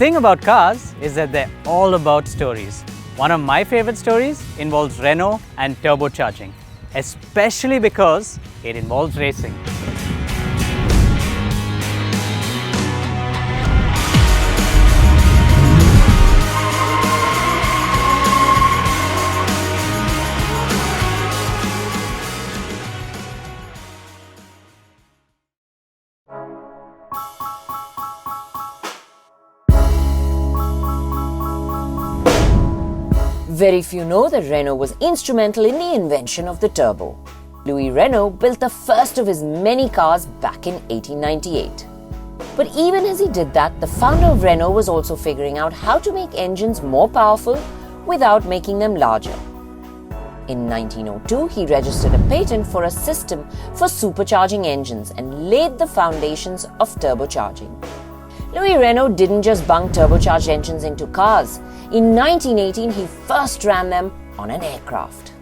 thing about cars is that they're all about stories. One of my favorite stories involves Renault and turbocharging, especially because it involves racing. Very few know that Renault was instrumental in the invention of the turbo. Louis Renault built the first of his many cars back in 1898. But even as he did that, the founder of Renault was also figuring out how to make engines more powerful without making them larger. In 1902, he registered a patent for a system for supercharging engines and laid the foundations of turbocharging. Louis Renault didn't just bunk turbocharged engines into cars. In 1918, he first ran them on an aircraft.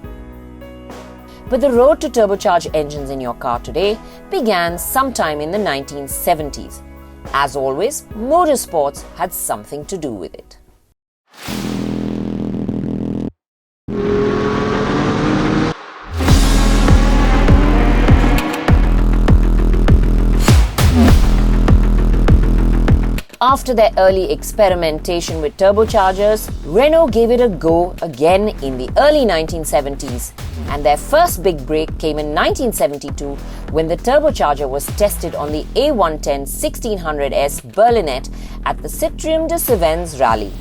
But the road to turbocharged engines in your car today began sometime in the 1970s. As always, motorsports had something to do with it. After their early experimentation with turbochargers, Renault gave it a go again in the early 1970s, and their first big break came in 1972 when the turbocharger was tested on the A110 1600S Berlinette at the Citroën de Cévennes Rally.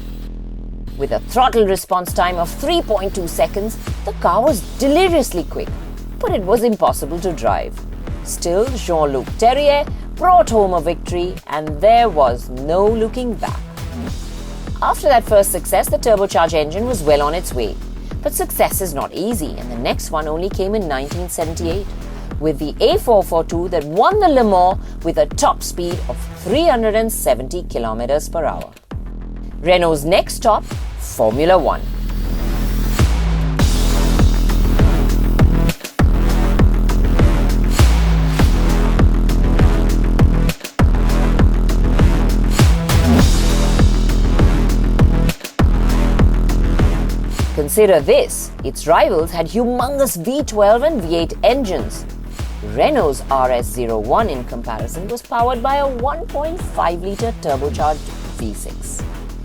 With a throttle response time of 3.2 seconds, the car was deliriously quick, but it was impossible to drive. Still, Jean-Luc Terrier brought home a victory, and there was no looking back. After that first success, the turbocharged engine was well on its way. But success is not easy, and the next one only came in 1978 with the A442 that won the Le Mans with a top speed of 370 km per hour. Renault's next stop, Formula One. Consider this, its rivals had humongous V12 and V8 engines. Renault's RS01 in comparison was powered by a 1.5-litre turbocharged V6.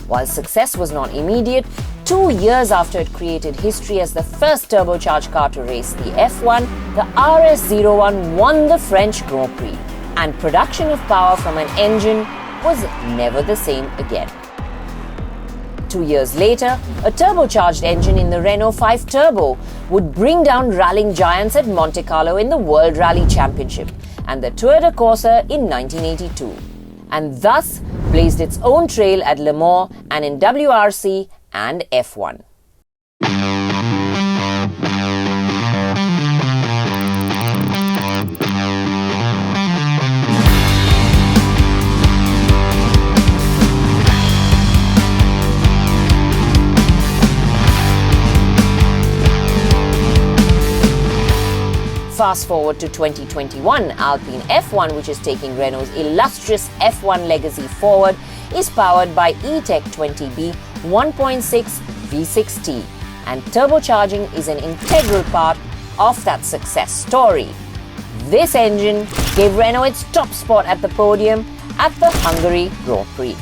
While success was not immediate, 2 years after it created history as the first turbocharged car to race the F1, the RS01 won the French Grand Prix, and production of power from an engine was never the same again. 2 years later, a turbocharged engine in the Renault 5 Turbo would bring down rallying giants at Monte Carlo in the World Rally Championship and the Tour de Corse in 1982, and thus blazed its own trail at Le Mans and in WRC and F1. Fast forward to 2021, Alpine F1, which is taking Renault's illustrious F1 legacy forward, is powered by E-Tech 20B 1.6 V6T, and turbocharging is an integral part of that success story. This engine gave Renault its top spot at the podium at the Hungary Grand Prix.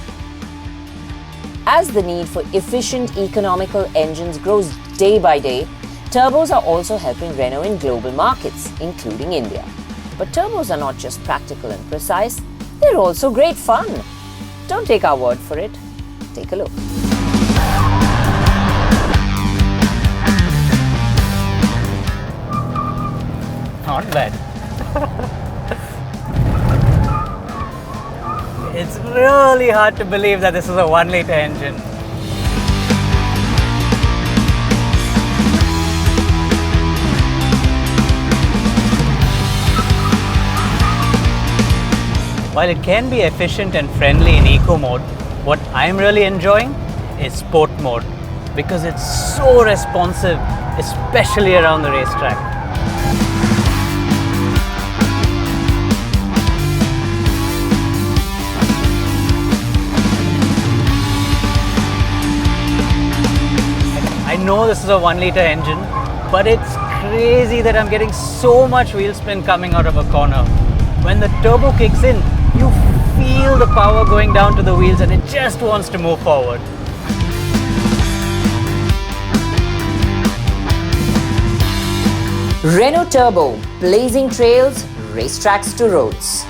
As the need for efficient, economical engines grows day by day, turbos are also helping Renault in global markets, including India. But turbos are not just practical and precise, they're also great fun. Don't take our word for it. Take a look. Not bad. It's really hard to believe that this is a 1-litre engine. While it can be efficient and friendly in eco mode, what I'm really enjoying is sport mode because it's so responsive, especially around the racetrack. know this is a 1 liter engine, but it's crazy that I'm getting so much wheel spin coming out of a corner. When the turbo kicks in, you feel the power going down to the wheels and it just wants to move forward. Renault Turbo, blazing trails, racetracks to roads.